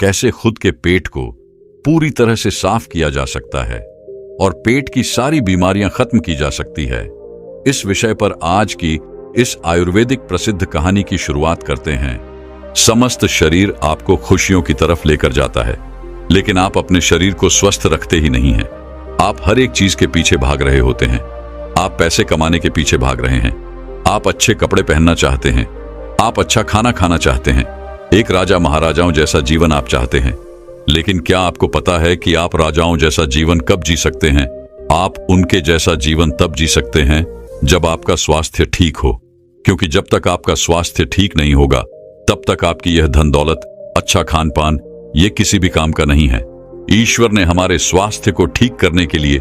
कैसे खुद के पेट को पूरी तरह से साफ किया जा सकता है और पेट की सारी बीमारियां खत्म की जा सकती है। इस विषय पर आज की इस आयुर्वेदिक प्रसिद्ध कहानी की शुरुआत करते हैं। समस्त शरीर आपको खुशियों की तरफ लेकर जाता है, लेकिन आप अपने शरीर को स्वस्थ रखते ही नहीं हैं। आप हर एक चीज के पीछे भाग रहे होते हैं। आप पैसे कमाने के पीछे भाग रहे हैं। आप अच्छे कपड़े पहनना चाहते हैं। आप अच्छा खाना खाना चाहते हैं। एक राजा महाराजाओं जैसा जीवन आप चाहते हैं। लेकिन क्या आपको पता है कि आप राजाओं जैसा जीवन कब जी सकते हैं? आप उनके जैसा जीवन तब जी सकते हैं जब आपका स्वास्थ्य ठीक हो, क्योंकि जब तक आपका स्वास्थ्य ठीक नहीं होगा तब तक आपकी यह धन दौलत, अच्छा खान पान, ये किसी भी काम का नहीं है। ईश्वर ने हमारे स्वास्थ्य को ठीक करने के लिए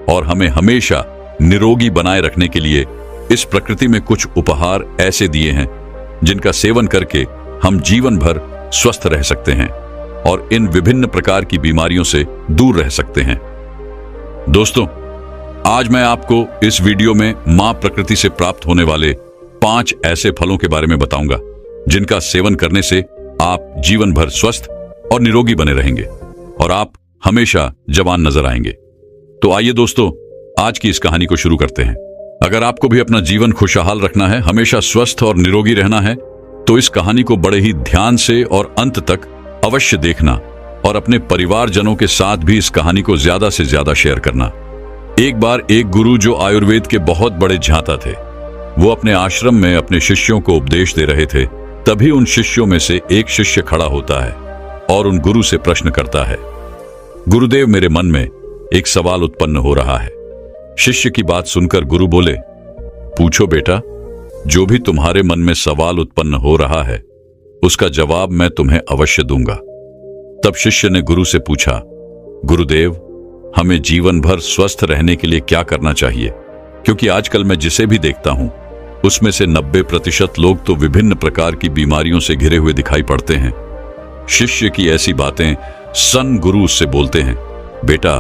और हमें हमेशा निरोगी बनाए रखने के लिए इस प्रकृति में कुछ उपहार ऐसे दिए हैं जिनका सेवन करके हम जीवन भर स्वस्थ रह सकते हैं और इन विभिन्न प्रकार की बीमारियों से दूर रह सकते हैं। दोस्तों, आज मैं आपको इस वीडियो में मां प्रकृति से प्राप्त होने वाले 5 ऐसे फलों के बारे में बताऊंगा जिनका सेवन करने से आप जीवन भर स्वस्थ और निरोगी बने रहेंगे और आप हमेशा जवान नजर आएंगे। तो आइए दोस्तों, आज की इस कहानी को शुरू करते हैं। अगर आपको भी अपना जीवन खुशहाल रखना है, हमेशा स्वस्थ और निरोगी रहना है, तो इस कहानी को बड़े ही ध्यान से और अंत तक अवश्य देखना और अपने परिवारजनों के साथ भी इस कहानी को ज्यादा से ज्यादा शेयर करना। एक बार एक गुरु जो आयुर्वेद के बहुत बड़े झांता थे, वो अपने आश्रम में अपने शिष्यों को उपदेश दे रहे थे। तभी उन शिष्यों में से एक शिष्य खड़ा होता है और उन गुरु से प्रश्न करता है, गुरुदेव, मेरे मन में एक सवाल उत्पन्न हो रहा है। शिष्य की बात सुनकर गुरु बोले, पूछो बेटा, जो भी तुम्हारे मन में सवाल उत्पन्न हो रहा है उसका जवाब मैं तुम्हें अवश्य दूंगा। तब शिष्य ने गुरु से पूछा, गुरुदेव, हमें जीवन भर स्वस्थ रहने के लिए क्या करना चाहिए? क्योंकि आजकल मैं जिसे भी देखता हूं उसमें से 90% लोग तो विभिन्न प्रकार की बीमारियों से घिरे हुए दिखाई पड़ते हैं। शिष्य की ऐसी बातें सन गुरु उससे बोलते हैं, बेटा,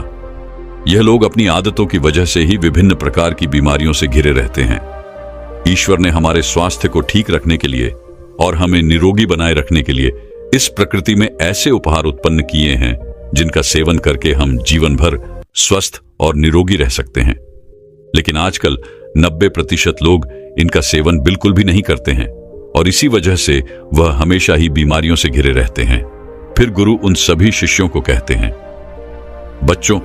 यह लोग अपनी आदतों की वजह से ही विभिन्न प्रकार की बीमारियों से घिरे रहते हैं। ईश्वर ने हमारे स्वास्थ्य को ठीक रखने के लिए और हमें निरोगी बनाए रखने के लिए इस प्रकृति में ऐसे उपहार उत्पन्न किए हैं जिनका सेवन करके हम जीवन भर स्वस्थ और निरोगी रह सकते हैं। लेकिन आजकल 90% लोग इनका सेवन बिल्कुल भी नहीं करते हैं और इसी वजह से वह हमेशा ही बीमारियों से घिरे रहते हैं। फिर गुरु उन सभी शिष्यों को कहते हैं, बच्चों,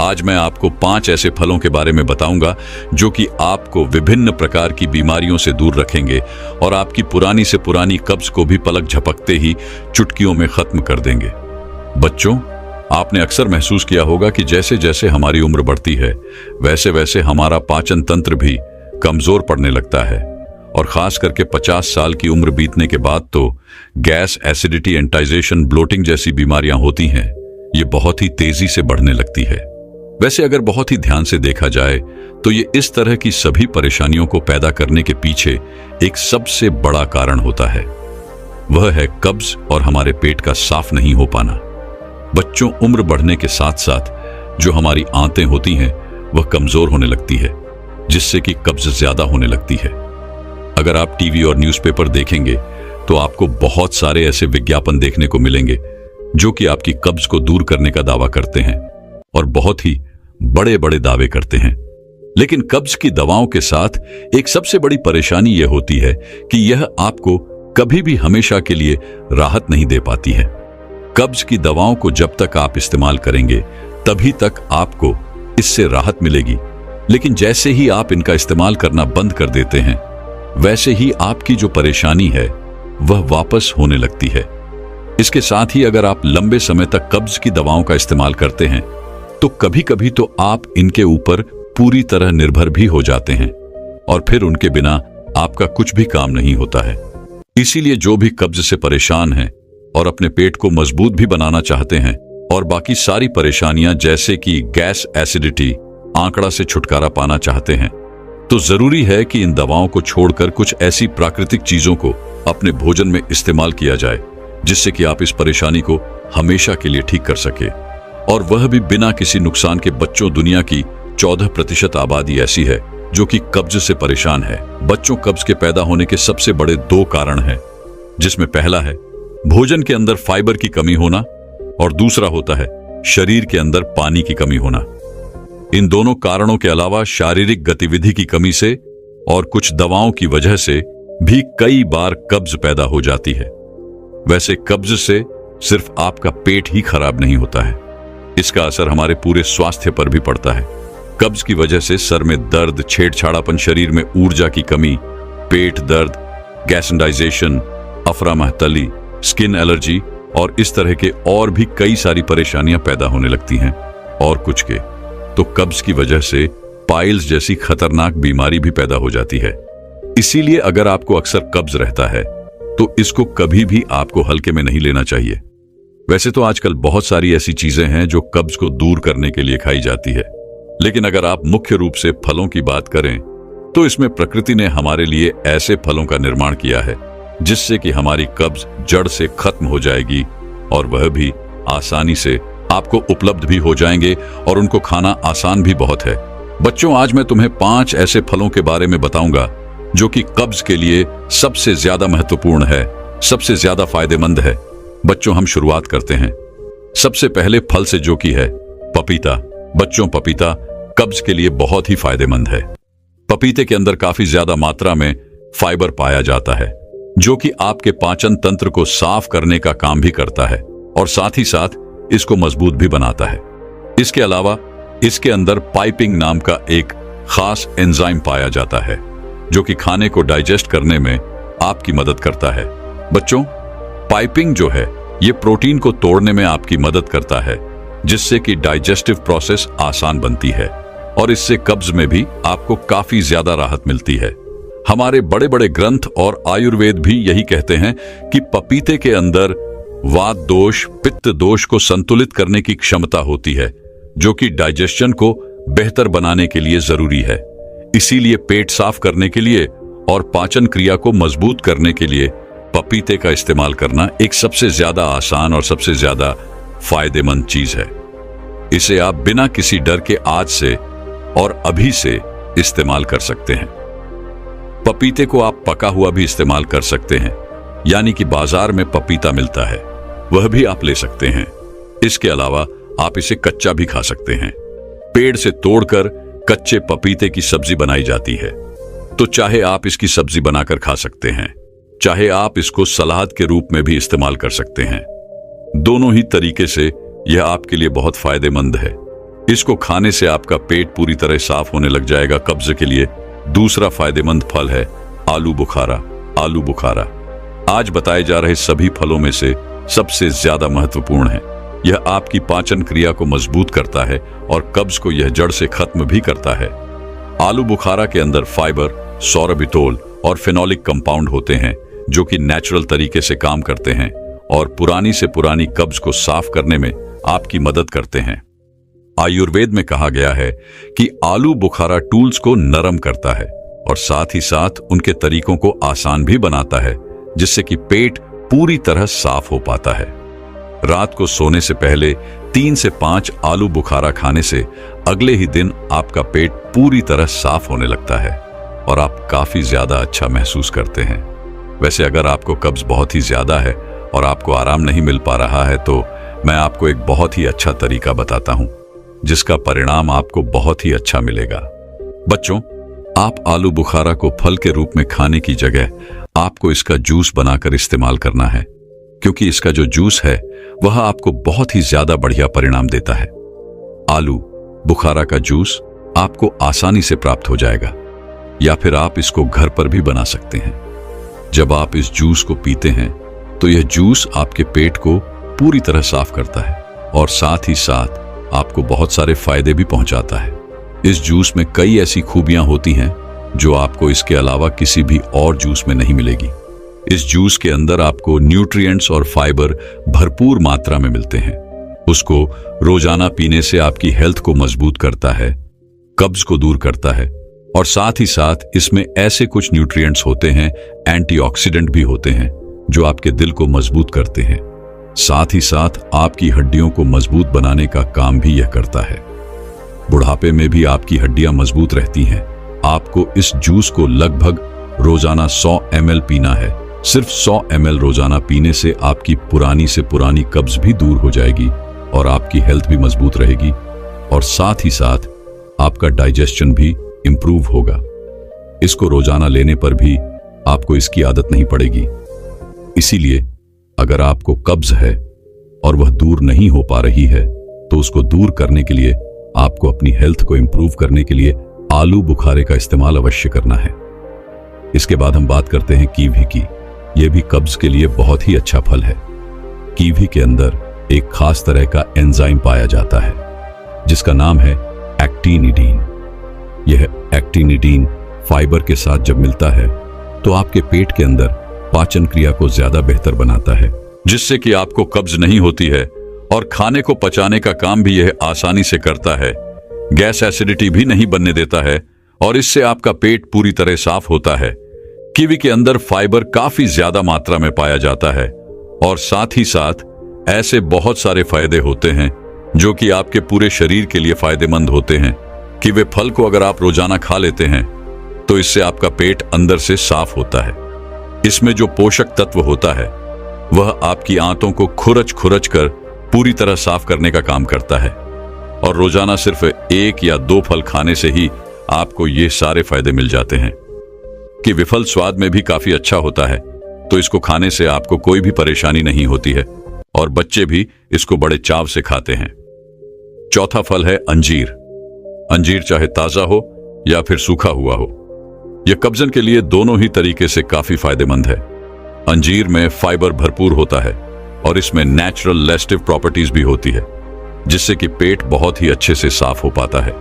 आज मैं आपको 5 ऐसे फलों के बारे में बताऊंगा जो कि आपको विभिन्न प्रकार की बीमारियों से दूर रखेंगे और आपकी पुरानी से पुरानी कब्ज को भी पलक झपकते ही चुटकियों में खत्म कर देंगे। बच्चों, आपने अक्सर महसूस किया होगा कि जैसे जैसे हमारी उम्र बढ़ती है वैसे वैसे हमारा पाचन तंत्र भी कमजोर पड़ने लगता है और खास करके 50 साल की उम्र बीतने के बाद तो गैस, एसिडिटी, एंटाइजेशन, ब्लोटिंग जैसी बीमारियां होती हैं। ये बहुत ही तेजी से बढ़ने लगती है। वैसे अगर बहुत ही ध्यान से देखा जाए तो ये इस तरह की सभी परेशानियों को पैदा करने के पीछे एक सबसे बड़ा कारण होता है। वह है कब्ज और हमारे पेट का साफ नहीं हो पाना। बच्चों, उम्र बढ़ने के साथ साथ जो हमारी आंतें होती हैं वह कमजोर होने लगती है, जिससे कि कब्ज ज्यादा होने लगती है। अगर आप टीवी और न्यूज़पेपर देखेंगे तो आपको बहुत सारे ऐसे विज्ञापन देखने को मिलेंगे जो कि आपकी कब्ज को दूर करने का दावा करते हैं और बहुत ही बड़े बड़े दावे करते हैं। लेकिन कब्ज की दवाओं के साथ एक सबसे बड़ी परेशानी यह होती है कि यह आपको कभी भी हमेशा के लिए राहत नहीं दे पाती है। कब्ज की दवाओं को जब तक आप इस्तेमाल करेंगे तभी तक आपको इससे राहत मिलेगी, लेकिन जैसे ही आप इनका इस्तेमाल करना बंद कर देते हैं वैसे ही आपकी जो परेशानी है वह वापस होने लगती है। इसके साथ ही अगर आप लंबे समय तक कब्ज की दवाओं का इस्तेमाल करते हैं तो कभी कभी तो आप इनके ऊपर पूरी तरह निर्भर भी हो जाते हैं और फिर उनके बिना आपका कुछ भी काम नहीं होता है। इसीलिए जो भी कब्ज से परेशान हैं और अपने पेट को मजबूत भी बनाना चाहते हैं और बाकी सारी परेशानियां जैसे कि गैस, एसिडिटी, आंकड़ा से छुटकारा पाना चाहते हैं, तो जरूरी है कि इन दवाओं को छोड़कर कुछ ऐसी प्राकृतिक चीजों को अपने भोजन में इस्तेमाल किया जाए जिससे कि आप इस परेशानी को हमेशा के लिए ठीक कर सके, और वह भी बिना किसी नुकसान के। बच्चों, दुनिया की 14% आबादी ऐसी है जो कि कब्ज से परेशान है। बच्चों, कब्ज के पैदा होने के सबसे बड़े 2 कारण हैं, जिसमें पहला है भोजन के अंदर फाइबर की कमी होना और दूसरा होता है शरीर के अंदर पानी की कमी होना। इन दोनों कारणों के अलावा शारीरिक गतिविधि की कमी से और कुछ दवाओं की वजह से भी कई बार कब्ज पैदा हो जाती है। वैसे कब्ज से सिर्फ आपका पेट ही खराब नहीं होता है, इसका असर हमारे पूरे स्वास्थ्य पर भी पड़ता है। कब्ज की वजह से सर में दर्द, छेड़छाड़ापन, शरीर में ऊर्जा की कमी, पेट दर्द, गैस्ट्राइजेशन, अफरा-महतली, स्किन एलर्जी और इस तरह के और भी कई सारी परेशानियां पैदा होने लगती हैं। और कुछ के तो कब्ज की वजह से पाइल्स जैसी खतरनाक बीमारी भी पैदा हो जाती है। इसीलिए अगर आपको अक्सर कब्ज रहता है तो इसको कभी भी आपको हल्के में नहीं लेना चाहिए। वैसे तो आजकल बहुत सारी ऐसी चीजें हैं जो कब्ज को दूर करने के लिए खाई जाती है, लेकिन अगर आप मुख्य रूप से फलों की बात करें तो इसमें प्रकृति ने हमारे लिए ऐसे फलों का निर्माण किया है जिससे कि हमारी कब्ज जड़ से खत्म हो जाएगी और वह भी आसानी से आपको उपलब्ध भी हो जाएंगे और उनको खाना आसान भी बहुत है। बच्चों, आज मैं तुम्हें 5 ऐसे फलों के बारे में बताऊंगा जो कि कब्ज के लिए सबसे ज्यादा महत्वपूर्ण है, सबसे ज्यादा फायदेमंद है। बच्चों, हम शुरुआत करते हैं सबसे पहले फल से, जो कि है पपीता। बच्चों, पपीता कब्ज के लिए बहुत ही फायदेमंद है। पपीते के अंदर काफी ज्यादा मात्रा में फाइबर पाया जाता है जो कि आपके पाचन तंत्र को साफ करने का काम भी करता है और साथ ही साथ इसको मजबूत भी बनाता है। इसके अलावा इसके अंदर पाइपिंग नाम का एक खास एंजाइम पाया जाता है जो कि खाने को डाइजेस्ट करने में आपकी मदद करता है। बच्चों, पाइपिंग जो है ये प्रोटीन को तोड़ने में आपकी मदद करता है जिससे कि डाइजेस्टिव प्रोसेस आसान बनती है और इससे कब्ज में भी आपको काफी ज्यादा राहत मिलती है। हमारे बड़े बड़े ग्रंथ और आयुर्वेद भी यही कहते हैं कि पपीते के अंदर वात दोष, पित्त दोष को संतुलित करने की क्षमता होती है जो कि डाइजेशन को बेहतर बनाने के लिए जरूरी है। इसीलिए पेट साफ करने के लिए और पाचन क्रिया को मजबूत करने के लिए पपीते का इस्तेमाल करना एक सबसे ज्यादा आसान और सबसे ज्यादा फायदेमंद चीज है। इसे आप बिना किसी डर के आज से और अभी से इस्तेमाल कर सकते हैं। पपीते को आप पका हुआ भी इस्तेमाल कर सकते हैं, यानी कि बाजार में पपीता मिलता है वह भी आप ले सकते हैं। इसके अलावा आप इसे कच्चा भी खा सकते हैं। पेड़ से तोड़कर कच्चे पपीते की सब्जी बनाई जाती है, तो चाहे आप इसकी सब्जी बनाकर खा सकते हैं, चाहे आप इसको सलाद के रूप में भी इस्तेमाल कर सकते हैं। दोनों ही तरीके से यह आपके लिए बहुत फायदेमंद है। इसको खाने से आपका पेट पूरी तरह साफ होने लग जाएगा कब्ज के लिए। दूसरा फायदेमंद फल है आलू बुखारा। आलू बुखारा आज बताए जा रहे सभी फलों में से सबसे ज्यादा महत्वपूर्ण है। यह आपकी पाचन क्रिया को मजबूत करता है और कब्ज को यह जड़ से खत्म भी करता है। आलू बुखारा के अंदर फाइबर, सोरबिटोल और फेनोलिक कंपाउंड होते हैं जो कि नेचुरल तरीके से काम करते हैं और पुरानी से पुरानी कब्ज को साफ करने में आपकी मदद करते हैं। आयुर्वेद में कहा गया है कि आलू बुखारा टूल्स को नरम करता है और साथ ही साथ उनके तरीकों को आसान भी बनाता है जिससे कि पेट पूरी तरह साफ हो पाता है। रात को सोने से पहले 3 से 5 आलू बुखारा खाने से अगले ही दिन आपका पेट पूरी तरह साफ होने लगता है और आप काफी ज्यादा अच्छा महसूस करते हैं। वैसे अगर आपको कब्ज बहुत ही ज्यादा है और आपको आराम नहीं मिल पा रहा है तो मैं आपको एक बहुत ही अच्छा तरीका बताता हूं जिसका परिणाम आपको बहुत ही अच्छा मिलेगा। बच्चों, आप आलू बुखारा को फल के रूप में खाने की जगह आपको इसका जूस बनाकर इस्तेमाल करना है, क्योंकि इसका जो जूस है वह आपको बहुत ही ज्यादा बढ़िया परिणाम देता है। आलू बुखारा का जूस आपको आसानी से प्राप्त हो जाएगा या फिर आप इसको घर पर भी बना सकते हैं। जब आप इस जूस को पीते हैं तो यह जूस आपके पेट को पूरी तरह साफ करता है और साथ ही साथ आपको बहुत सारे फायदे भी पहुंचाता है। इस जूस में कई ऐसी खूबियां होती हैं जो आपको इसके अलावा किसी भी और जूस में नहीं मिलेगी। इस जूस के अंदर आपको न्यूट्रिएंट्स और फाइबर भरपूर मात्रा में मिलते हैं। उसको रोजाना पीने से आपकी हेल्थ को मजबूत करता है, कब्ज को दूर करता है और साथ ही साथ इसमें ऐसे कुछ न्यूट्रिएंट्स होते हैं, एंटीऑक्सीडेंट भी होते हैं जो आपके दिल को मजबूत करते हैं। साथ ही साथ आपकी हड्डियों को मजबूत बनाने का काम भी यह करता है। बुढ़ापे में भी आपकी हड्डियां मजबूत रहती हैं। आपको इस जूस को लगभग रोजाना 100 ml पीना है सिर्फ 100 ml रोजाना पीने से आपकी पुरानी से पुरानी कब्ज भी दूर हो जाएगी और आपकी हेल्थ भी मजबूत रहेगी और साथ ही साथ आपका डाइजेशन भी इंप्रूव होगा। इसको रोजाना लेने पर भी आपको इसकी आदत नहीं पड़ेगी। इसीलिए अगर आपको कब्ज है और वह दूर नहीं हो पा रही है तो उसको दूर करने के लिए आपको अपनी हेल्थ को इंप्रूव करने के लिए आलू बुखारे का इस्तेमाल अवश्य करना है। इसके बाद हम बात करते हैं कीवी की। यह भी कब्ज के लिए बहुत ही अच्छा फल है। कीवी के अंदर एक खास तरह का एंजाइम पाया जाता है जिसका नाम है एक्टिनिडीन। यह एक्टिनिडीन फाइबर के साथ जब मिलता है तो आपके पेट के अंदर पाचन क्रिया को ज्यादा बेहतर बनाता है, जिससे कि आपको कब्ज नहीं होती है और खाने को पचाने का काम भी यह आसानी से करता है। गैस एसिडिटी भी नहीं बनने देता है और इससे आपका पेट पूरी तरह साफ होता है। कीवी के अंदर फाइबर काफी ज्यादा मात्रा में पाया जाता है और साथ ही साथ ऐसे बहुत सारे फायदे होते हैं जो कि आपके पूरे शरीर के लिए फायदेमंद होते हैं कि वे फल को अगर आप रोजाना खा लेते हैं तो इससे आपका पेट अंदर से साफ होता है। इसमें जो पोषक तत्व होता है वह आपकी आंतों को खुरच खुरच कर पूरी तरह साफ करने का काम करता है और रोजाना सिर्फ 1 या 2 फल खाने से ही आपको ये सारे फायदे मिल जाते हैं कि विफल स्वाद में भी काफी अच्छा होता है, तो इसको खाने से आपको कोई भी परेशानी नहीं होती है और बच्चे भी इसको बड़े चाव से खाते हैं। चौथा फल है अंजीर। अंजीर चाहे ताजा हो या फिर सूखा हुआ हो, यह कब्जन के लिए दोनों ही तरीके से काफी फायदेमंद है। अंजीर में फाइबर भरपूर होता है और इसमें नेचुरल लेस्टिव प्रॉपर्टीज भी होती है जिससे कि पेट बहुत ही अच्छे से साफ हो पाता है।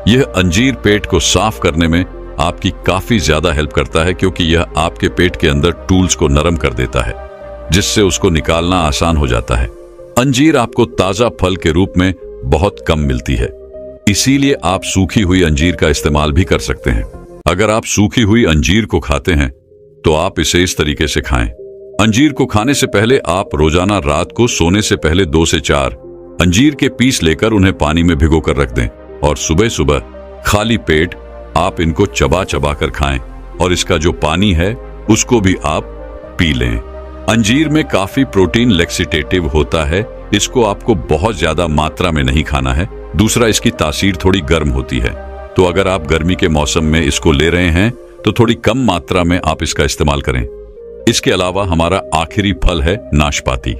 यह अंजीर पेट को साफ करने में आपकी काफी ज्यादा हेल्प करता है क्योंकि यह आपके पेट के अंदर टूल्स को नरम कर देता है जिससे उसको निकालना आसान हो जाता है। अंजीर आपको ताजा फल के रूप में बहुत कम मिलती है, इसीलिए आप सूखी हुई अंजीर का इस्तेमाल भी कर सकते हैं। अगर आप सूखी हुई अंजीर को खाते हैं तो आप इसे इस तरीके से खाएं। अंजीर को खाने से पहले आप रोजाना रात को सोने से पहले 2 से 4 अंजीर के पीस लेकर उन्हें पानी में भिगोकर रख दें और सुबह सुबह खाली पेट आप इनको चबा चबा कर खाएं और इसका जो पानी है उसको भी आप पी लें। अंजीर में काफी प्रोटीन लेक्सिटेटिव होता है, इसको आपको बहुत ज्यादा मात्रा में नहीं खाना है। दूसरा, इसकी तासीर थोड़ी गर्म होती है, तो अगर आप गर्मी के मौसम में इसको ले रहे हैं तो थोड़ी कम मात्रा में आप इसका इस्तेमाल करें। इसके अलावा हमारा आखिरी फल है नाशपाती।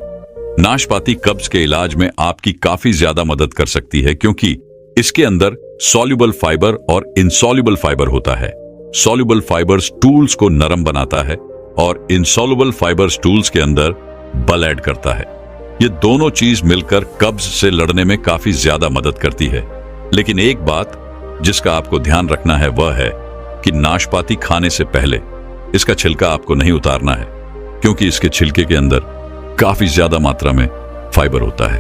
नाशपाती कब्ज के इलाज में आपकी काफी ज्यादा मदद कर सकती है क्योंकि इसके अंदर सॉल्युबल फाइबर और इनसॉल्युबल फाइबर होता है। सॉल्युबल फाइबर स्टूल्स को नरम बनाता है और इनसॉल्युबल फाइबर स्टूल्स के अंदर बल ऐड करता है। ये दोनों चीज मिलकर कब्ज से लड़ने में काफी ज्यादा मदद करती है। लेकिन एक बात जिसका आपको ध्यान रखना है वह है कि नाशपाती खाने से पहले इसका छिलका आपको नहीं उतारना है क्योंकि इसके छिलके के अंदर काफी ज्यादा मात्रा में फाइबर होता है।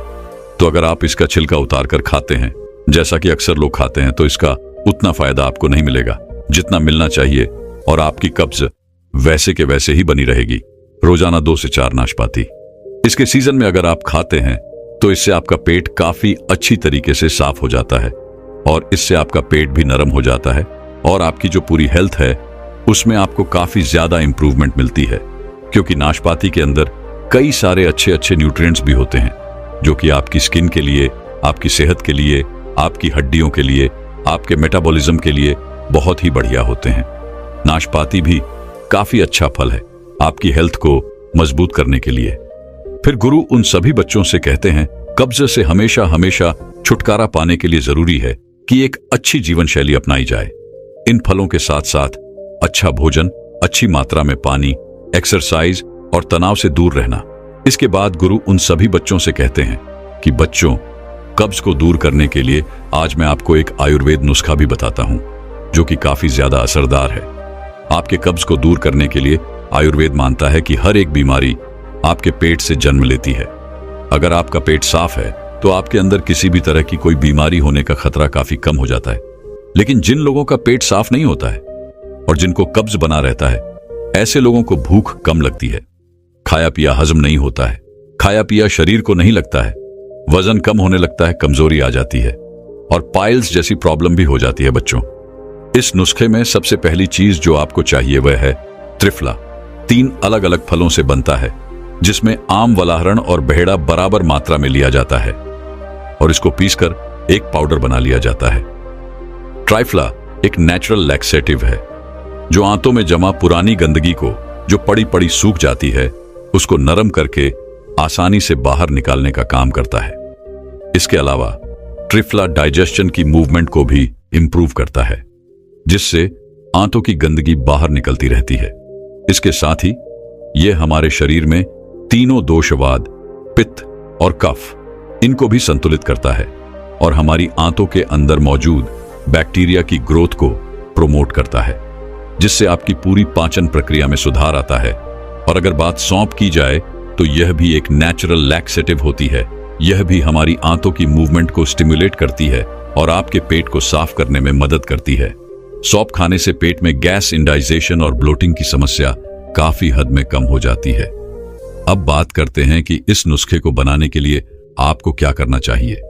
तो अगर आप इसका छिलका उतार कर खाते हैं, जैसा कि अक्सर लोग खाते हैं, तो इसका उतना फायदा आपको नहीं मिलेगा जितना मिलना चाहिए और आपकी कब्ज वैसे के वैसे ही बनी रहेगी। रोजाना 2 से 4 नाशपाती इसके सीजन में अगर आप खाते हैं तो इससे आपका पेट काफी अच्छी तरीके से साफ हो जाता है और इससे आपका पेट भी नरम हो जाता है और आपकी जो पूरी हेल्थ है उसमें आपको काफी ज्यादा इंप्रूवमेंट मिलती है क्योंकि नाशपाती के अंदर कई सारे अच्छे अच्छे न्यूट्रिएंट्स भी होते हैं जो कि आपकी स्किन के लिए, आपकी सेहत के लिए, आपकी हड्डियों के लिए, आपके मेटाबॉलिज्म के लिए बहुत ही बढ़िया होते हैं। नाशपाती भी काफी अच्छा फल है आपकी हेल्थ को मजबूत करने के लिए। फिर गुरु उन सभी बच्चों से कहते हैं कब्ज से हमेशा हमेशा छुटकारा पाने के लिए जरूरी है कि एक अच्छी जीवन शैली अपनाई जाए। इन फलों के साथ साथ अच्छा भोजन, अच्छी मात्रा में पानी, एक्सरसाइज और तनाव से दूर रहना। इसके बाद गुरु उन सभी बच्चों से कहते हैं कि बच्चों, कब्ज को दूर करने के लिए आज मैं आपको एक आयुर्वेद नुस्खा भी बताता हूं जो कि काफी ज्यादा असरदार है। आपके कब्ज को दूर करने के लिए आयुर्वेद मानता है कि हर एक बीमारी आपके पेट से जन्म लेती है। अगर आपका पेट साफ है तो आपके अंदर किसी भी तरह की कोई बीमारी होने का खतरा काफी कम हो जाता है। लेकिन जिन लोगों का पेट साफ नहीं होता है और जिनको कब्ज बना रहता है, ऐसे लोगों को भूख कम लगती है, खाया पिया हजम नहीं होता है, खाया पिया शरीर को नहीं लगता है, वजन कम होने लगता है, कमजोरी आ जाती है और पाइल्स जैसी प्रॉब्लम भी हो जाती है। बच्चों, इस नुस्खे में सबसे पहली चीज जो आपको चाहिए वह है त्रिफला। 3 अलग अलग फलों से बनता है, जिसमें आम, वलाहरण और बहेड़ा बराबर मात्रा में लिया जाता है और इसको पीसकर एक पाउडर बना लिया जाता है। ट्राइफ्ला एक नेचुरल लैक्सेटिव है जो आंतों में जमा पुरानी गंदगी को, जो पड़ी पड़ी सूख जाती है, उसको नरम करके आसानी से बाहर निकालने का काम करता है। इसके अलावा ट्रिफ्ला डाइजेशन की मूवमेंट को भी इंप्रूव करता है, जिससे आंतों की गंदगी बाहर निकलती रहती है। इसके साथ ही यह हमारे शरीर में तीनों दोषवाद, पित्त और कफ, इनको भी संतुलित करता है और हमारी आंतों के अंदर मौजूद बैक्टीरिया की ग्रोथ को प्रोमोट करता है, जिससे आपकी पूरी पाचन प्रक्रिया में सुधार आता है। और अगर बात सौंफ की जाए तो यह भी एक नेचुरल लैक्सेटिव होती है। यह भी हमारी आंतों की मूवमेंट को स्टिमुलेट करती है और आपके पेट को साफ करने में मदद करती है। सौंफ खाने से पेट में गैस, इंडाइजेशन और ब्लोटिंग की समस्या काफी हद में कम हो जाती है। अब बात करते हैं कि इस नुस्खे को बनाने के लिए आपको क्या करना चाहिए।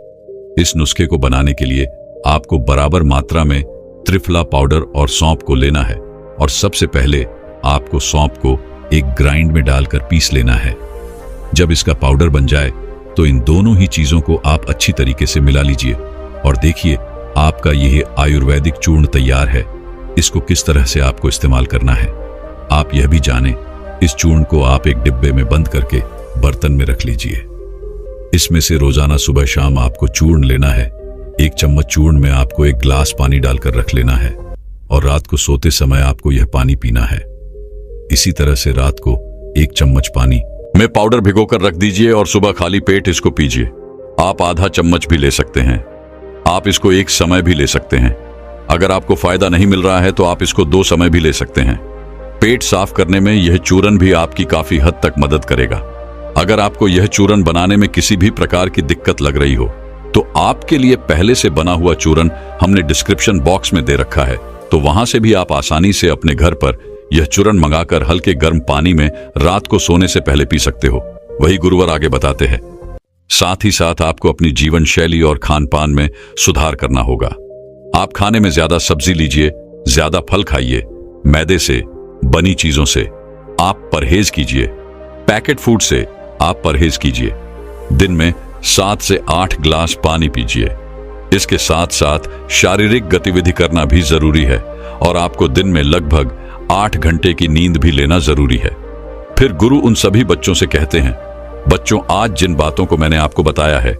इस नुस्खे को बनाने के लिए आपको बराबर मात्रा में त्रिफला पाउडर और सौंफ को लेना है और सबसे पहले आपको सौंफ को एक ग्राइंड में डालकर पीस लेना है। जब इसका पाउडर बन जाए तो इन दोनों ही चीजों को आप अच्छी तरीके से मिला लीजिए और देखिए आपका यह आयुर्वेदिक चूर्ण तैयार है। इसको किस तरह से आपको इस्तेमाल करना है आप यह भी जानें। इस चूर्ण को आप एक डिब्बे में बंद करके बर्तन में रख लीजिए। इसमें से रोजाना सुबह शाम आपको चूर्ण लेना है। 1 चम्मच चूर्ण में आपको 1 गिलास पानी डालकर रख लेना है और रात को सोते समय आपको यह पानी पीना है। इसी तरह से रात को 1 चम्मच पानी में पाउडर भिगोकर रख दीजिए और सुबह खाली पेट इसको पीजिए। आप आधा चम्मच भी ले सकते हैं। आप इसको एक समय भी ले सकते हैं। अगर आपको फायदा नहीं मिल रहा है तो आप इसको 2 समय भी ले सकते हैं। पेट साफ करने में यह चूरन भी आपकी काफी हद तक मदद करेगा। अगर आपको यह चूरन बनाने में किसी भी प्रकार की दिक्कत लग रही हो तो आपके लिए पहले से बना हुआ चूरन हमने डिस्क्रिप्शन बॉक्स में दे रखा है, तो वहां से भी आप आसानी से अपने घर पर यह चूरन मंगाकर हल्के गर्म पानी में रात को सोने से पहले पी सकते हो। वही गुरुवर आगे बताते हैं। साथ ही साथ आपको अपनी जीवन शैली और खान पान में सुधार करना होगा। आप खाने में ज्यादा सब्जी लीजिए, ज्यादा फल खाइए, मैदे से बनी चीजों से आप परहेज कीजिए, पैकेट फूड से आप परहेज कीजिए। दिन में 7 से 8 गिलास पानी पीजिए। इसके साथ साथ शारीरिक गतिविधि करना भी जरूरी है और आपको दिन में लगभग 8 घंटे की नींद भी लेना जरूरी है। फिर गुरु उन सभी बच्चों से कहते हैं, बच्चों, आज जिन बातों को मैंने आपको बताया है,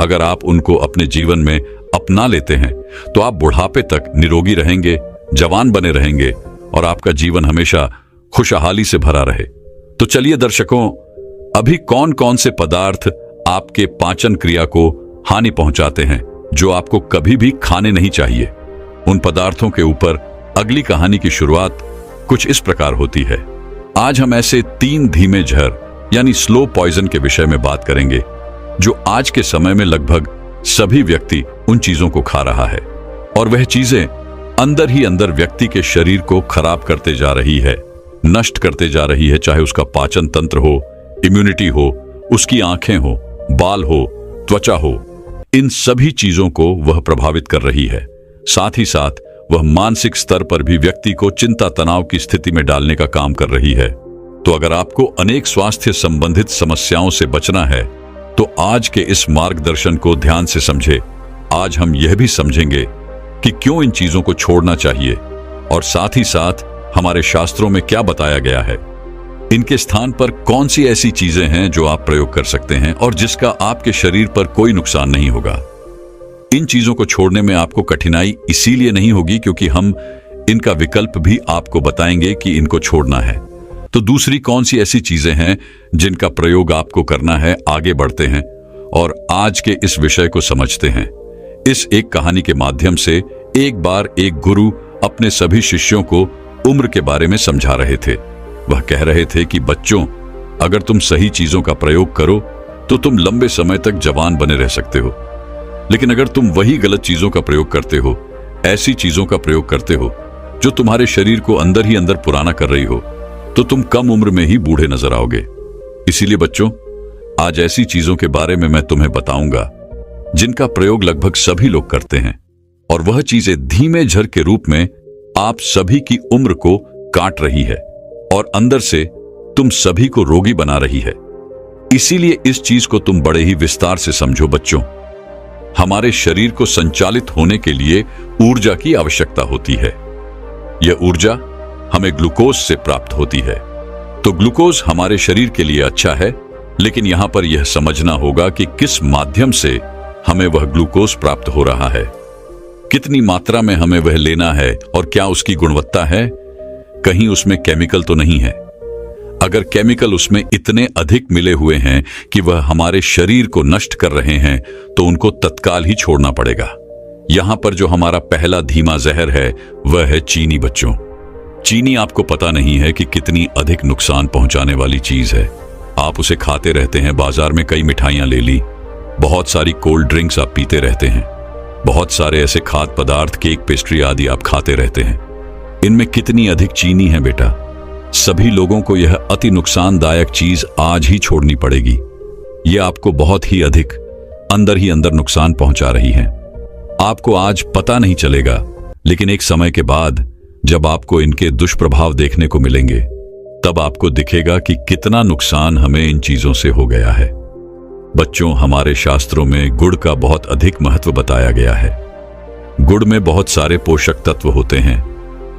अगर आप उनको अपने जीवन में अपना लेते हैं तो आप बुढ़ापे तक निरोगी रहेंगे, जवान बने रहेंगे और आपका जीवन हमेशा खुशहाली से भरा रहे। तो चलिए दर्शकों, अभी कौन कौन से पदार्थ आपके पाचन क्रिया को हानि पहुंचाते हैं जो आपको कभी भी खाने नहीं चाहिए, उन पदार्थों के ऊपर अगली कहानी की शुरुआत कुछ इस प्रकार होती है। आज हम ऐसे 3 धीमे जहर यानी स्लो पॉइजन के विषय में बात करेंगे जो आज के समय में लगभग सभी व्यक्ति उन चीजों को खा रहा है और वह चीजें अंदर ही अंदर व्यक्ति के शरीर को खराब करते जा रही है, नष्ट करते जा रही है। चाहे उसका पाचन तंत्र हो, इम्यूनिटी हो, उसकी आंखें हो, बाल हो, त्वचा हो, इन सभी चीजों को वह प्रभावित कर रही है। साथ ही साथ वह मानसिक स्तर पर भी व्यक्ति को चिंता तनाव की स्थिति में डालने का काम कर रही है। तो अगर आपको अनेक स्वास्थ्य संबंधित समस्याओं से बचना है तो आज के इस मार्गदर्शन को ध्यान से समझे। आज हम यह भी समझेंगे कि क्यों इन चीजों को छोड़ना चाहिए और साथ ही साथ हमारे शास्त्रों में क्या बताया गया है। इनके स्थान पर कौन सी ऐसी चीजें हैं जो आप प्रयोग कर सकते हैं और जिसका आपके शरीर पर कोई नुकसान नहीं होगा। इन चीजों को छोड़ने में आपको कठिनाई इसीलिए नहीं होगी क्योंकि हम इनका विकल्प भी आपको बताएंगे कि इनको छोड़ना है। तो दूसरी कौन सी ऐसी चीजें हैं जिनका प्रयोग आपको करना है। आगे बढ़ते हैं और आज के इस विषय को समझते हैं। इस एक कहानी के माध्यम से एक बार एक गुरु अपने सभी शिष्यों को उम्र के बारे में समझा रहे थे। वह कह रहे थे कि बच्चों, अगर तुम सही चीजों का प्रयोग करो तो तुम लंबे समय तक जवान बने रह सकते हो, लेकिन अगर तुम वही गलत चीजों का प्रयोग करते हो, ऐसी चीजों का प्रयोग करते हो जो तुम्हारे शरीर को अंदर ही अंदर पुराना कर रही हो, तो तुम कम उम्र में ही बूढ़े नजर आओगे। इसीलिए बच्चों, आज ऐसी चीजों के बारे में मैं तुम्हें बताऊंगा जिनका प्रयोग लगभग सभी लोग करते हैं और वह चीजें धीमे झर के रूप में आप सभी की उम्र को काट रही है और अंदर से तुम सभी को रोगी बना रही है। इसीलिए इस चीज को तुम बड़े ही विस्तार से समझो बच्चों। हमारे शरीर को संचालित होने के लिए ऊर्जा की आवश्यकता होती है। यह ऊर्जा हमें ग्लूकोज से प्राप्त होती है। तो ग्लूकोज हमारे शरीर के लिए अच्छा है, लेकिन यहां पर यह समझना होगा कि किस माध्यम से हमें वह ग्लूकोज प्राप्त हो रहा है, कितनी मात्रा में हमें वह लेना है और क्या उसकी गुणवत्ता है। कहीं उसमें केमिकल तो नहीं है। अगर केमिकल उसमें इतने अधिक मिले हुए हैं कि वह हमारे शरीर को नष्ट कर रहे हैं, तो उनको तत्काल ही छोड़ना पड़ेगा। यहां पर जो हमारा पहला धीमा जहर है वह है चीनी बच्चों। चीनी आपको पता नहीं है कि कितनी अधिक नुकसान पहुंचाने वाली चीज है। आप उसे खाते रहते हैं, बाजार में कई मिठाइयां ले ली, बहुत सारी कोल्ड ड्रिंक्स आप पीते रहते हैं, बहुत सारे ऐसे खाद्य पदार्थ, केक, पेस्ट्री आदि आप खाते रहते हैं। इनमें कितनी अधिक चीनी है बेटा। सभी लोगों को यह अति नुकसानदायक चीज आज ही छोड़नी पड़ेगी। यह आपको बहुत ही अधिक अंदर ही अंदर नुकसान पहुंचा रही है। आपको आज पता नहीं चलेगा, लेकिन एक समय के बाद जब आपको इनके दुष्प्रभाव देखने को मिलेंगे, तब आपको दिखेगा कि कितना नुकसान हमें इन चीजों से हो गया है। बच्चों, हमारे शास्त्रों में गुड़ का बहुत अधिक महत्व बताया गया है। गुड़ में बहुत सारे पोषक तत्व होते हैं,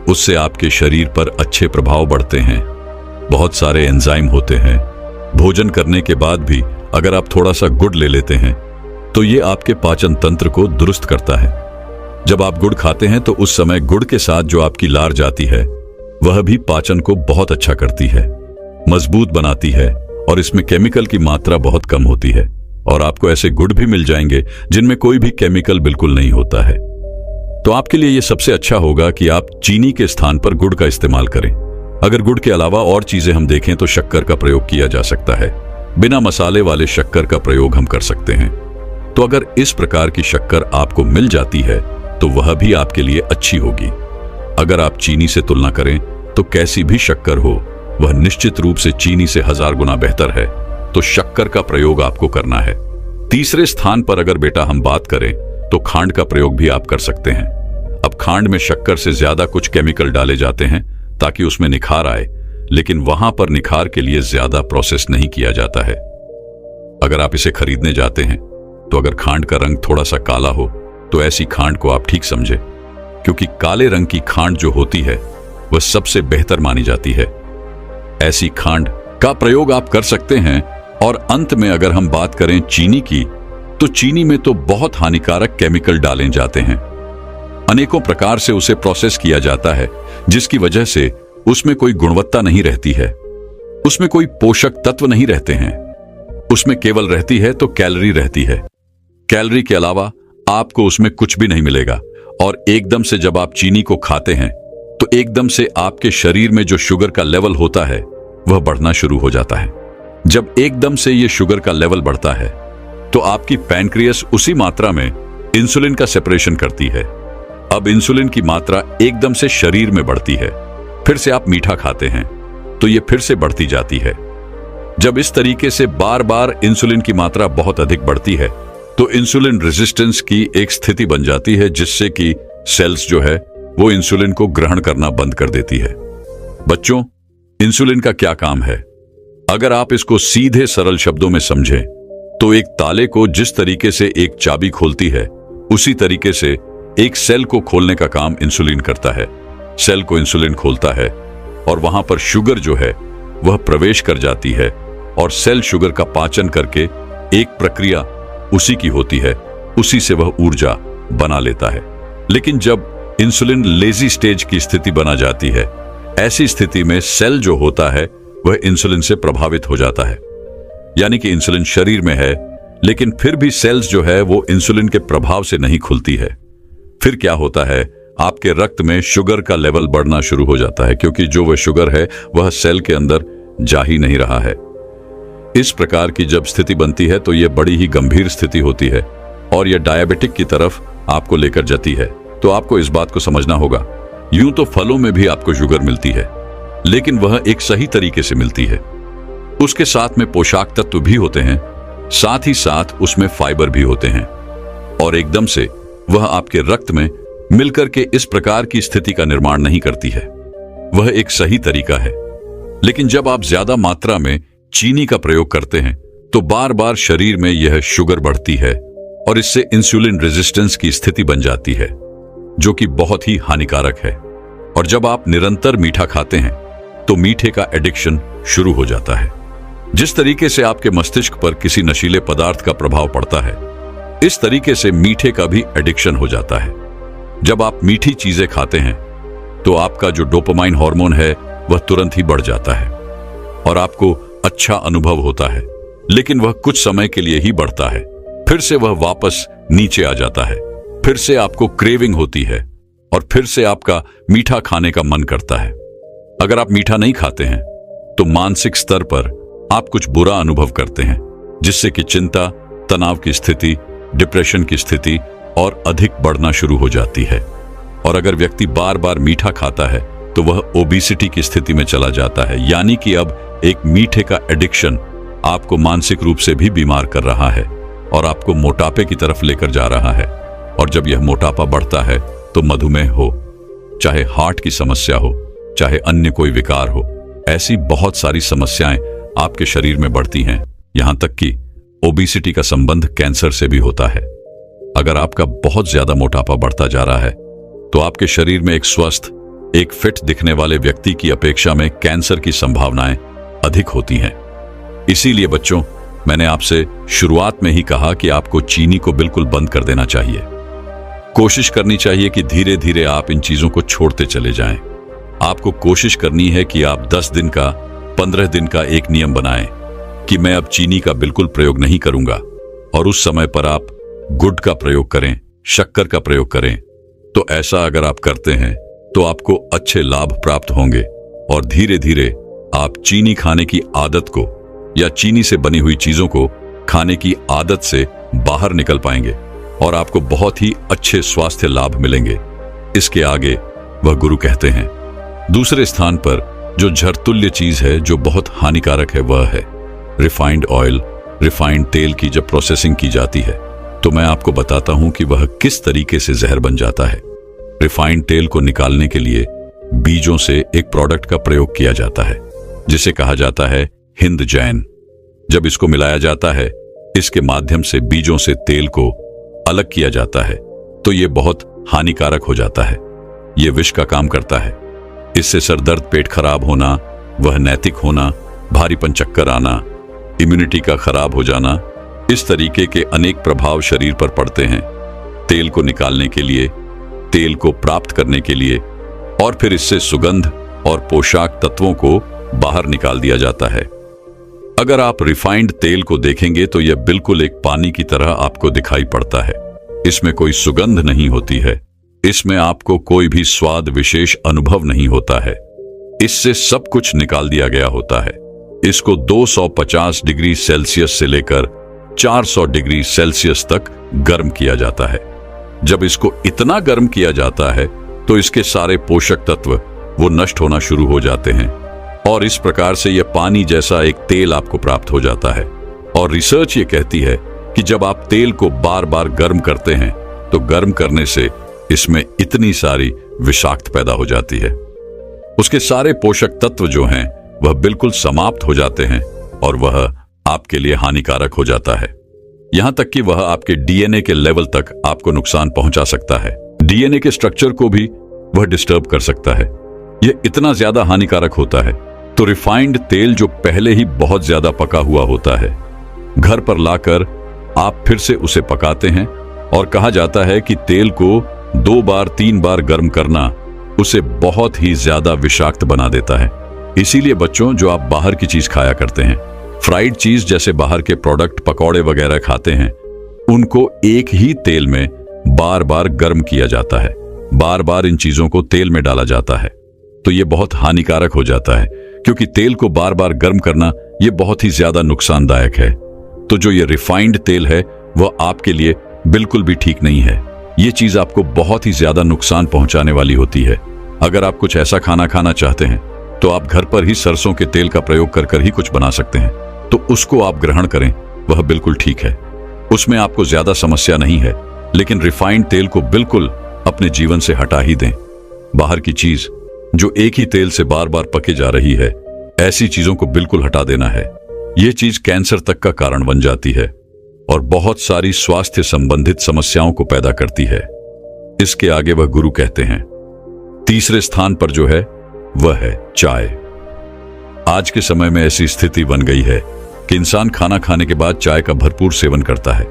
उससे आपके शरीर पर अच्छे प्रभाव बढ़ते हैं। बहुत सारे एंजाइम होते हैं। भोजन करने के बाद भी अगर आप थोड़ा सा गुड़ ले लेते हैं तो ये आपके पाचन तंत्र को दुरुस्त करता है। जब आप गुड़ खाते हैं तो उस समय गुड़ के साथ जो आपकी लार जाती है वह भी पाचन को बहुत अच्छा करती है, मजबूत बनाती है, और इसमें केमिकल की मात्रा बहुत कम होती है। और आपको ऐसे गुड़ भी मिल जाएंगे जिनमें कोई भी केमिकल बिल्कुल नहीं होता है। तो आपके लिए यह सबसे अच्छा होगा कि आप चीनी के स्थान पर गुड़ का इस्तेमाल करें। अगर गुड़ के अलावा और चीजें हम देखें तो शक्कर का प्रयोग किया जा सकता है। बिना मसाले वाले शक्कर का प्रयोग हम कर सकते हैं। तो अगर इस प्रकार की शक्कर आपको मिल जाती है तो वह भी आपके लिए अच्छी होगी। अगर आप चीनी से तुलना करें तो कैसी भी शक्कर हो, वह निश्चित रूप से चीनी से 1000 गुना बेहतर है। तो शक्कर का प्रयोग आपको करना है। तीसरे स्थान पर अगर बेटा हम बात करें तो खांड का प्रयोग भी आप कर सकते हैं। अब खांड में शक्कर से ज्यादा कुछ केमिकल डाले जाते हैं ताकि उसमें निखार आए, लेकिन वहां पर निखार के लिए ज्यादा प्रोसेस नहीं किया जाता है। अगर आप इसे खरीदने जाते हैं तो अगर खांड का रंग थोड़ा सा काला हो तो ऐसी खांड को आप ठीक समझे, क्योंकि काले रंग की खांड जो होती है वह सबसे बेहतर मानी जाती है। ऐसी खांड का प्रयोग आप कर सकते हैं। और अंत में अगर हम बात करें चीनी की, तो चीनी में तो बहुत हानिकारक केमिकल डाले जाते हैं। अनेकों प्रकार से उसे प्रोसेस किया जाता है, जिसकी वजह से उसमें कोई गुणवत्ता नहीं रहती है, उसमें कोई पोषक तत्व नहीं रहते हैं। उसमें केवल रहती है तो कैलोरी रहती है। कैलोरी के अलावा आपको उसमें कुछ भी नहीं मिलेगा। और एकदम से जब आप चीनी को खाते हैं तो एकदम से आपके शरीर में जो शुगर का लेवल होता है वह बढ़ना शुरू हो जाता है। जब एकदम से ये शुगर का लेवल बढ़ता है तो आपकी पैनक्रियास उसी मात्रा में इंसुलिन का सेपरेशन करती है। अब इंसुलिन की मात्रा एकदम से शरीर में बढ़ती है। फिर से आप मीठा खाते हैं तो ये फिर से बढ़ती जाती है। जब इस तरीके से बार बार इंसुलिन की मात्रा बहुत अधिक बढ़ती है तो इंसुलिन रेजिस्टेंस की एक स्थिति बन जाती है, जिससे कि सेल्स जो है वो इंसुलिन को ग्रहण करना बंद कर देती है। बच्चों, इंसुलिन का क्या काम है? अगर आप इसको सीधे सरल शब्दों में समझें तो एक ताले को जिस तरीके से एक चाबी खोलती है, उसी तरीके से एक सेल को खोलने का काम इंसुलिन करता है। सेल को इंसुलिन खोलता है और वहां पर शुगर जो है वह प्रवेश कर जाती है और सेल शुगर का पाचन करके एक प्रक्रिया उसी की होती है, उसी से वह ऊर्जा बना लेता है। लेकिन जब इंसुलिन लेजी स्टेज की स्थिति बना जाती है, ऐसी स्थिति में सेल जो होता है वह इंसुलिन से प्रभावित हो जाता है। यानी कि इंसुलिन शरीर में है, लेकिन फिर भी सेल्स जो है वो इंसुलिन के प्रभाव से नहीं खुलती है। फिर क्या होता है, आपके रक्त में शुगर का लेवल बढ़ना शुरू हो जाता है, क्योंकि जो वह शुगर है वह सेल के अंदर जा ही नहीं रहा है। इस प्रकार की जब स्थिति बनती है तो यह बड़ी ही गंभीर स्थिति होती है और यह डायबिटिक की तरफ आपको लेकर जाती है। तो आपको इस बात को समझना होगा, यूं तो फलों में भी आपको शुगर मिलती है, लेकिन वह एक सही तरीके से मिलती है। उसके साथ में पोषक तत्व भी होते हैं, साथ ही साथ उसमें फाइबर भी होते हैं, और एकदम से वह आपके रक्त में मिलकर के इस प्रकार की स्थिति का निर्माण नहीं करती है। वह एक सही तरीका है। लेकिन जब आप ज्यादा मात्रा में चीनी का प्रयोग करते हैं तो बार बार शरीर में यह शुगर बढ़ती है और इससे इंसुलिन रेजिस्टेंस की स्थिति बन जाती है, जो कि बहुत ही हानिकारक है। और जब आप निरंतर मीठा खाते हैं तो मीठे का एडिक्शन शुरू हो जाता है। जिस तरीके से आपके मस्तिष्क पर किसी नशीले पदार्थ का प्रभाव पड़ता है, इस तरीके से मीठे का भी एडिक्शन हो जाता है। जब आप मीठी चीजें खाते हैं तो आपका जो डोपामाइन हार्मोन है वह तुरंत ही बढ़ जाता है और आपको अच्छा अनुभव होता है, लेकिन वह कुछ समय के लिए ही बढ़ता है, फिर से वह वापस नीचे आ जाता है। फिर से आपको क्रेविंग होती है और फिर से आपका मीठा खाने का मन करता है। अगर आप मीठा नहीं खाते हैं तो मानसिक स्तर पर आप कुछ बुरा अनुभव करते हैं, जिससे कि चिंता, तनाव की स्थिति, डिप्रेशन की स्थिति और अधिक बढ़ना शुरू हो जाती है। और अगर व्यक्ति बार बार मीठा खाता है तो वह ओबेसिटी की स्थिति में चला जाता है, यानी कि अब एक मीठे का एडिक्शन आपको मानसिक रूप से भी बीमार कर रहा है और आपको मोटापे की तरफ लेकर जा रहा है। और जब यह मोटापा बढ़ता है तो मधुमेह हो, चाहे हार्ट की समस्या हो, चाहे अन्य कोई विकार हो, ऐसी बहुत सारी समस्याएं आपके शरीर में बढ़ती हैं। यहां तक कि ओबेसिटी का संबंध कैंसर से भी होता है। अगर आपका बहुत ज्यादा मोटापा बढ़ता जा रहा है तो आपके शरीर में एक स्वस्थ, एक फिट दिखने वाले व्यक्ति की अपेक्षा में कैंसर की संभावनाएं अधिक होती हैं। इसीलिए बच्चों, मैंने आपसे शुरुआत में ही कहा कि आपको चीनी को बिल्कुल बंद कर देना चाहिए। कोशिश करनी चाहिए कि धीरे धीरे आप इन चीजों को छोड़ते चले जाएं। आपको कोशिश करनी है कि आप 10 दिन का, 15 दिन का एक नियम बनाएं कि मैं अब चीनी का बिल्कुल प्रयोग नहीं करूंगा, और उस समय पर आप गुड़ का प्रयोग करें, शक्कर का प्रयोग करें। तो ऐसा अगर आप करते हैं तो आपको अच्छे लाभ प्राप्त होंगे और धीरे धीरे आप चीनी खाने की आदत को या चीनी से बनी हुई चीजों को खाने की आदत से बाहर निकल पाएंगे और आपको बहुत ही अच्छे स्वास्थ्य लाभ मिलेंगे। इसके आगे वह गुरु कहते हैं। दूसरे स्थान पर जो झरतुल्य चीज है जो बहुत हानिकारक है वह है रिफाइंड ऑयल। रिफाइंड तेल की जब प्रोसेसिंग की जाती है तो मैं आपको बताता हूं कि वह किस तरीके से जहर बन जाता है। रिफाइंड तेल को निकालने के लिए बीजों से एक प्रोडक्ट का प्रयोग किया जाता है जिसे कहा जाता है हिंद जैन। जब इसको मिलाया जाता है, इसके माध्यम से बीजों से तेल को अलग किया जाता है, तो यह बहुत हानिकारक हो जाता है। यह विष का काम करता है। इससे सरदर्द, पेट खराब होना, वह नैतिक होना, भारीपन, चक्कर आना, इम्यूनिटी का खराब हो जाना, इस तरीके के अनेक प्रभाव शरीर पर पड़ते हैं। तेल को निकालने के लिए, तेल को प्राप्त करने के लिए और फिर इससे सुगंध और पोषक तत्वों को बाहर निकाल दिया जाता है। अगर आप रिफाइंड तेल को देखेंगे तो यह बिल्कुल एक पानी की तरह आपको दिखाई पड़ता है। इसमें कोई सुगंध नहीं होती है, इसमें आपको कोई भी स्वाद विशेष अनुभव नहीं होता है। इससे सब कुछ निकाल दिया गया होता है। इसको 250 डिग्री सेल्सियस से लेकर 400 डिग्री सेल्सियस तक गर्म किया जाता है। जब इसको इतना गर्म किया जाता है तो इसके सारे पोषक तत्व वो नष्ट होना शुरू हो जाते हैं और इस प्रकार से यह पानी जैसा एक तेल आपको प्राप्त हो जाता है। और रिसर्च ये कहती है कि जब आप तेल को बार बार गर्म करते हैं तो गर्म करने से इसमें इतनी सारी विषाक्त पैदा हो जाती है, उसके सारे पोषक तत्व जो हैं वह बिल्कुल समाप्त हो जाते हैं और वह आपके लिए हानिकारक हो जाता है। यहां तक कि वह आपके डीएनए के लेवल तक आपको नुकसान पहुंचा सकता है। डीएनए के स्ट्रक्चर को भी वह डिस्टर्ब कर सकता है। यह इतना ज्यादा हानिकारक होता है। तो रिफाइंड तेल जो पहले ही बहुत ज्यादा पका हुआ होता है, घर पर लाकर आप फिर से उसे पकाते हैं और कहा जाता है कि तेल को 2 बार 3 बार गर्म करना उसे बहुत ही ज्यादा विषाक्त बना देता है। इसीलिए बच्चों, जो आप बाहर की चीज खाया करते हैं, फ्राइड चीज जैसे बाहर के प्रोडक्ट, पकौड़े वगैरह खाते हैं, उनको एक ही तेल में बार बार गर्म किया जाता है। बार बार इन चीजों को तेल में डाला जाता है तो ये बहुत हानिकारक हो जाता है, क्योंकि तेल को बार बार गर्म करना ये बहुत ही ज्यादा नुकसानदायक है। तो जो ये रिफाइंड तेल है वह आपके लिए बिल्कुल भी ठीक नहीं है। ये चीज आपको बहुत ही ज्यादा नुकसान पहुंचाने वाली होती है। अगर आप कुछ ऐसा खाना खाना चाहते हैं तो आप घर पर ही सरसों के तेल का प्रयोग कर ही कुछ बना सकते हैं, तो उसको आप ग्रहण करें, वह बिल्कुल ठीक है। उसमें आपको ज्यादा समस्या नहीं है, लेकिन रिफाइंड तेल को बिल्कुल अपने जीवन से हटा ही दें। बाहर की चीज जो एक ही तेल से बार बार पके जा रही है, ऐसी चीजों को बिल्कुल हटा देना है। यह चीज कैंसर तक का कारण बन जाती है और बहुत सारी स्वास्थ्य संबंधित समस्याओं को पैदा करती है। इसके आगे वह गुरु कहते हैं, तीसरे स्थान पर जो है वह है चाय। आज के समय में ऐसी स्थिति बन गई है कि इंसान खाना खाने के बाद चाय का भरपूर सेवन करता है।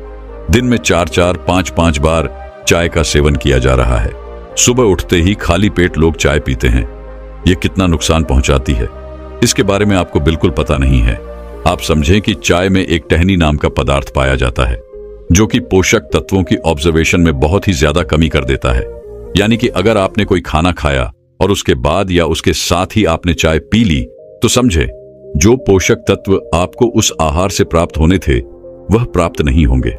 दिन में 4-4, 5-5 बार चाय का सेवन किया जा रहा है। सुबह उठते ही खाली पेट लोग चाय पीते हैं। यह कितना नुकसान पहुंचाती है, इसके बारे में आपको बिल्कुल पता नहीं है। आप समझें कि चाय में एक टहनी नाम का पदार्थ पाया जाता है जो कि पोषक तत्वों की ऑब्जर्वेशन में बहुत ही ज्यादा कमी कर देता है। यानी कि अगर आपने कोई खाना खाया और उसके बाद या उसके साथ ही आपने चाय पी ली तो समझे जो पोषक तत्व आपको उस आहार से प्राप्त होने थे वह प्राप्त नहीं होंगे।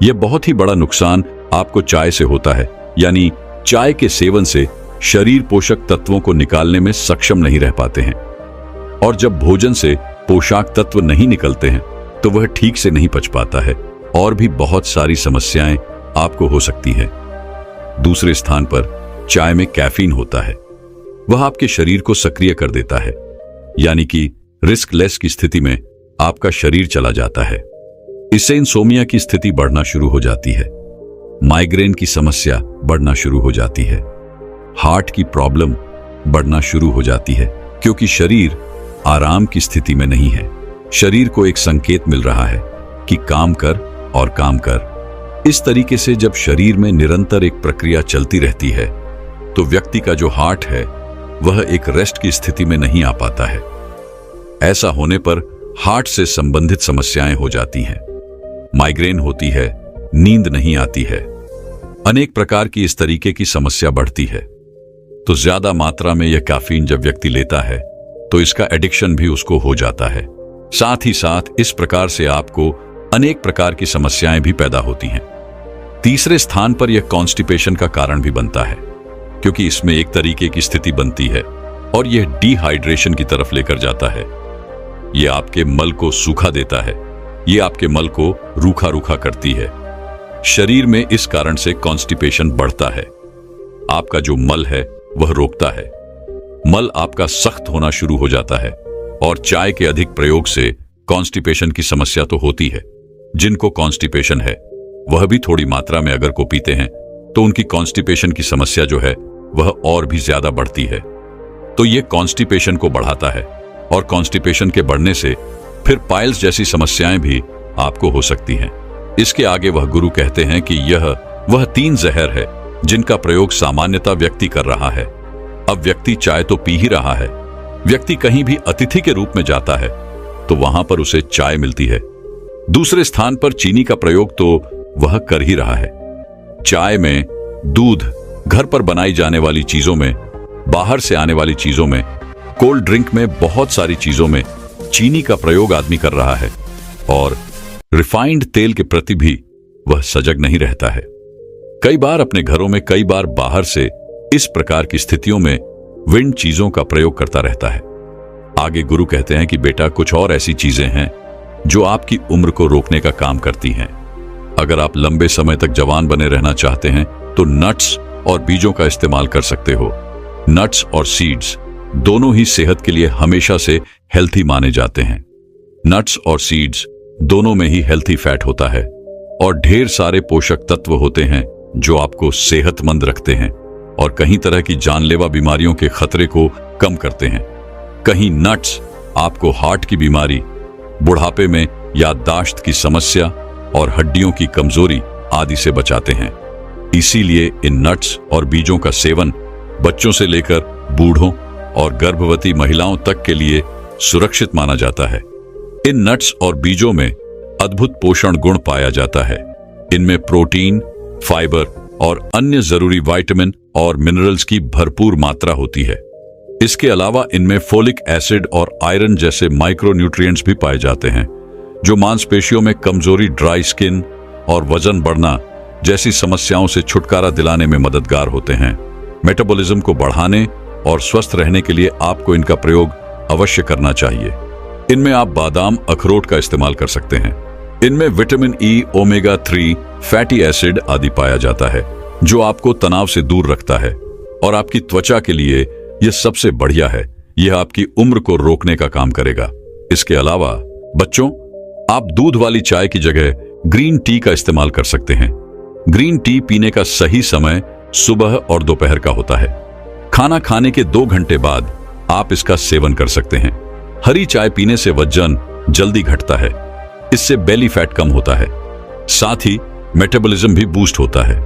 यह बहुत ही बड़ा नुकसान आपको चाय से होता है। यानी चाय के सेवन से शरीर पोषक तत्वों को निकालने में सक्षम नहीं रह पाते हैं और जब भोजन से पोषक तत्व नहीं निकलते हैं तो वह ठीक से नहीं पच पाता है और भी बहुत सारी समस्याएं आपको हो सकती है। दूसरे स्थान पर चाय में कैफीन होता है। वह आपके शरीर को सक्रिय कर देता है, यानी कि रिस्कलेस की स्थिति में आपका शरीर चला जाता है। इससे इंसोमिया की स्थिति बढ़ना शुरू हो जाती है, माइग्रेन की समस्या बढ़ना शुरू हो जाती है, हार्ट की प्रॉब्लम बढ़ना शुरू हो जाती है, क्योंकि शरीर आराम की स्थिति में नहीं है। शरीर को एक संकेत मिल रहा है कि काम कर और काम कर। इस तरीके से जब शरीर में निरंतर एक प्रक्रिया चलती रहती है तो व्यक्ति का जो हार्ट है वह एक रेस्ट की स्थिति में नहीं आ पाता है। ऐसा होने पर हार्ट से संबंधित समस्याएं हो जाती हैं, माइग्रेन होती है, नींद नहीं आती है, अनेक प्रकार की इस तरीके की समस्या बढ़ती है। तो ज्यादा मात्रा में यह कैफीन जब व्यक्ति लेता है तो इसका एडिक्शन भी उसको हो जाता है। साथ ही साथ इस प्रकार से आपको अनेक प्रकार की समस्याएं भी पैदा होती हैं। तीसरे स्थान पर यह कॉन्स्टिपेशन का कारण भी बनता है, क्योंकि इसमें एक तरीके की स्थिति बनती है और यह डिहाइड्रेशन की तरफ लेकर जाता है। यह आपके मल को सूखा देता है, यह आपके मल को रूखा रूखा करती है। शरीर में इस कारण से कॉन्स्टिपेशन बढ़ता है। आपका जो मल है वह रोकता है, मल आपका सख्त होना शुरू हो जाता है और चाय के अधिक प्रयोग से कॉन्स्टिपेशन की समस्या तो होती है। जिनको कॉन्स्टिपेशन है वह भी थोड़ी मात्रा में अगर को पीते हैं तो उनकी कॉन्स्टिपेशन की समस्या जो है वह और भी ज्यादा बढ़ती है। तो यह कॉन्स्टिपेशन को बढ़ाता है और कॉन्स्टिपेशन के बढ़ने से फिर पाइल्स जैसी समस्याएं भी आपको हो सकती हैं। इसके आगे वह गुरु कहते हैं कि यह वह 3 जहर है जिनका प्रयोग सामान्यतः व्यक्ति कर रहा है। अब व्यक्ति चाय तो पी ही रहा है, व्यक्ति कहीं भी अतिथि के रूप में जाता है तो वहां पर उसे चाय मिलती है। दूसरे स्थान पर चीनी का प्रयोग तो वह कर ही रहा है। चाय में, दूध, घर पर बनाई जाने वाली चीजों में, बाहर से आने वाली चीजों में, कोल्ड ड्रिंक में, बहुत सारी चीजों में चीनी का प्रयोग आदमी कर रहा है और रिफाइंड तेल के प्रति भी वह सजग नहीं रहता है। कई बार अपने घरों में, कई बार बाहर से इस प्रकार की स्थितियों में विंड चीजों का प्रयोग करता रहता है। आगे गुरु कहते हैं कि बेटा कुछ और ऐसी चीजें हैं जो आपकी उम्र को रोकने का काम करती हैं। अगर आप लंबे समय तक जवान बने रहना चाहते हैं तो नट्स और बीजों का इस्तेमाल कर सकते हो। नट्स और सीड्स दोनों ही सेहत के लिए हमेशा से हेल्थी माने जाते हैं। नट्स और सीड्स दोनों में ही हेल्थी फैट होता है और ढेर सारे पोषक तत्व होते हैं जो आपको सेहतमंद रखते हैं और कई तरह की जानलेवा बीमारियों के खतरे को कम करते हैं। कहीं नट्स आपको हार्ट की बीमारी, बुढ़ापे में याददाश्त की समस्या और हड्डियों की कमजोरी आदि से बचाते हैं। इसीलिए इन नट्स और बीजों का सेवन बच्चों से लेकर बूढ़ों और गर्भवती महिलाओं तक के लिए सुरक्षित माना जाता है। इन नट्स और बीजों में अद्भुत पोषण गुण पाया जाता है। इनमें प्रोटीन, फाइबर और अन्य जरूरी विटामिन और मिनरल्स की भरपूर मात्रा होती है। इसके अलावा इनमें फोलिक एसिड और आयरन जैसे माइक्रोन्यूट्रिएंट्स भी पाए जाते हैं जो मांसपेशियों में कमजोरी, ड्राई स्किन और वजन बढ़ना जैसी समस्याओं से छुटकारा दिलाने में मददगार होते हैं। मेटाबॉलिज्म को बढ़ाने और स्वस्थ रहने के लिए आपको इनका प्रयोग अवश्य करना चाहिए। इनमें आप बादाम, अखरोट का इस्तेमाल कर सकते हैं। इनमें vitamin E, omega 3, fatty acid आदि पाया जाता है जो आपको तनाव से दूर रखता है और आपकी त्वचा के लिए यह सबसे बढ़िया है यह आपकी उम्र को रोकने का काम करेगा। इसके अलावा बच्चों, आप दूध वाली चाय की जगह ग्रीन टी का इस्तेमाल कर सकते हैं। ग्रीन टी पीने का सही समय सुबह और दोपहर का होता है। खाना खाने के 2 घंटे बाद आप इसका सेवन कर सकते हैं। हरी चाय पीने से वजन जल्दी घटता है, इससे बेली फैट कम होता है, साथ ही मेटाबॉलिज्म भी बूस्ट होता है।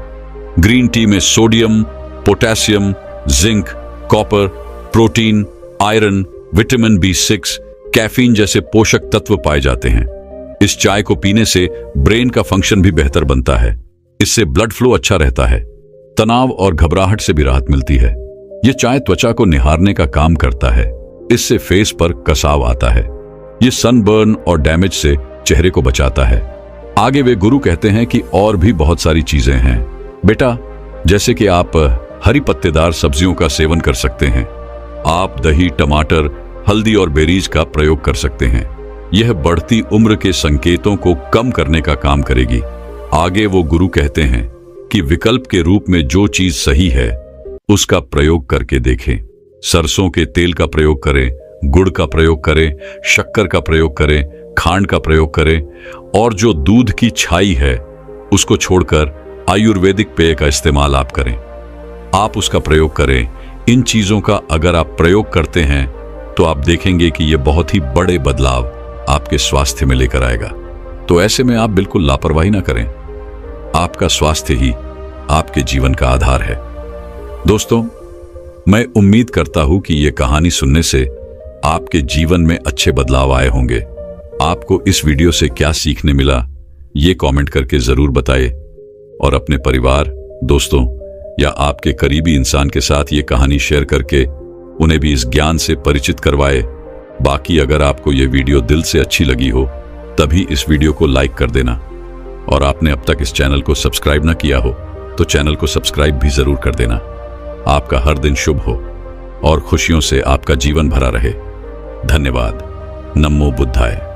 ग्रीन टी में sodium, potassium, zinc, copper, protein, iron, vitamin B6, caffeine जैसे पोषक तत्व पाए जाते हैं। इस चाय को पीने से ब्रेन का फंक्शन भी बेहतर बनता है। इससे ब्लड फ्लो अच्छा रहता है। तनाव और घबराहट से भी राहत मिलती है। यह चाय त्वचा को निहारने का काम करता है। इससे फेस पर कसाव आता है। यह सनबर्न और डैमेज से चेहरे को बचाता है। आगे वे गुरु कहते हैं कि और भी बहुत सारी चीजें हैं बेटा, जैसे कि आप हरी पत्तेदार सब्जियों का सेवन कर सकते हैं। आप दही, टमाटर, हल्दी और बेरीज का प्रयोग कर सकते हैं। यह बढ़ती उम्र के संकेतों को कम करने का काम करेगी। आगे वो गुरु कहते हैं कि विकल्प के रूप में जो चीज सही है उसका प्रयोग करके देखें। सरसों के तेल का प्रयोग करें, गुड़ का प्रयोग करें, शक्कर का प्रयोग करें, खांड का प्रयोग करें और जो दूध की छाई है उसको छोड़कर आयुर्वेदिक पेय का इस्तेमाल आप करें। आप उसका प्रयोग करें। इन चीजों का अगर आप प्रयोग करते हैं तो आप देखेंगे कि यह बहुत ही बड़े बदलाव आपके स्वास्थ्य में लेकर आएगा। तो ऐसे में आप बिल्कुल लापरवाही ना करें। आपका स्वास्थ्य ही आपके जीवन का आधार है। दोस्तों, मैं उम्मीद करता हूं कि यह कहानी सुनने से आपके जीवन में अच्छे बदलाव आए होंगे। आपको इस वीडियो से क्या सीखने मिला, ये कमेंट करके जरूर बताएं और अपने परिवार, दोस्तों या आपके करीबी इंसान के साथ ये कहानी शेयर करके उन्हें भी इस ज्ञान से परिचित करवाए। बाकी अगर आपको ये वीडियो दिल से अच्छी लगी हो तभी इस वीडियो को लाइक कर देना और आपने अब तक इस चैनल को सब्सक्राइब ना किया हो तो चैनल को सब्सक्राइब भी जरूर कर देना। आपका हर दिन शुभ हो और खुशियों से आपका जीवन भरा रहे। धन्यवाद। नमो बुद्धाय।